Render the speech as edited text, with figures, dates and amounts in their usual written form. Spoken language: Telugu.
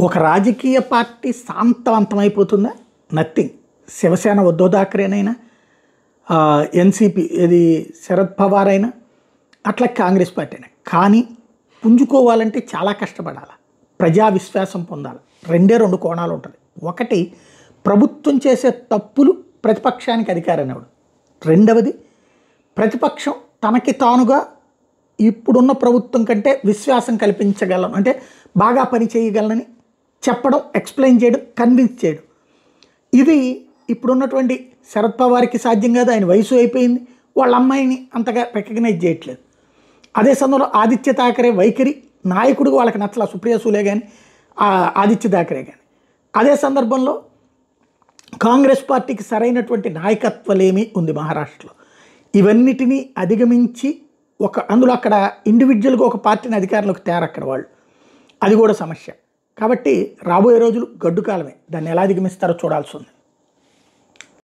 ఒక రాజకీయ పార్టీ శాంతవంతమైపోతుందా? నథింగ్. శివసేన ఉద్ధవ్ థాకరేనైనా, ఎన్సీపీ ఇది శరద్ పవార్ అయినా, అట్లా కాంగ్రెస్ పార్టీ అయినా. కానీ పుంజుకోవాలంటే చాలా కష్టపడాలి, ప్రజా విశ్వాసం పొందాలి. రెండు కోణాలు ఉంటుంది. ఒకటి, ప్రభుత్వం చేసే తప్పులు ప్రతిపక్షానికి అధికారం ఇవ్వడం. రెండవది, ప్రతిపక్షం తనకి తానుగా ఇప్పుడున్న ప్రభుత్వం కంటే విశ్వాసం కల్పించగలను, అంటే బాగా పని చేయగలనని చెప్పడం, ఎక్స్ప్లెయిన్ చేయడం, కన్విన్స్ చేయడం. ఇది ఇప్పుడున్నటువంటి శరద్ పవార్కి సాధ్యం కాదు. ఆయన వయసు అయిపోయింది, వాళ్ళ అమ్మాయిని అంతగా రికగ్నైజ్ చేయట్లేదు. అదే సమయంలో ఆదిత్య థాకరే వైఖరి, నాయకుడు వాళ్ళకి నచ్చల, సుప్రియ సూలే కానీ ఆదిత్య థాకరే కానీ. అదే సందర్భంలో కాంగ్రెస్ పార్టీకి సరైనటువంటి నాయకత్వలేమి ఉంది మహారాష్ట్రలో. ఇవన్నిటినీ అధిగమించి అందులో అక్కడ ఇండివిజువల్గా ఒక పార్టీని అధికారంలోకి తేరక్కడ వాళ్ళు, అది కూడా సమస్య. కాబట్టి రాబోయే రోజులు గడ్డు కాలమే. దాన్ని ఎలా అధిగమిస్తారో చూడాల్సి ఉంది.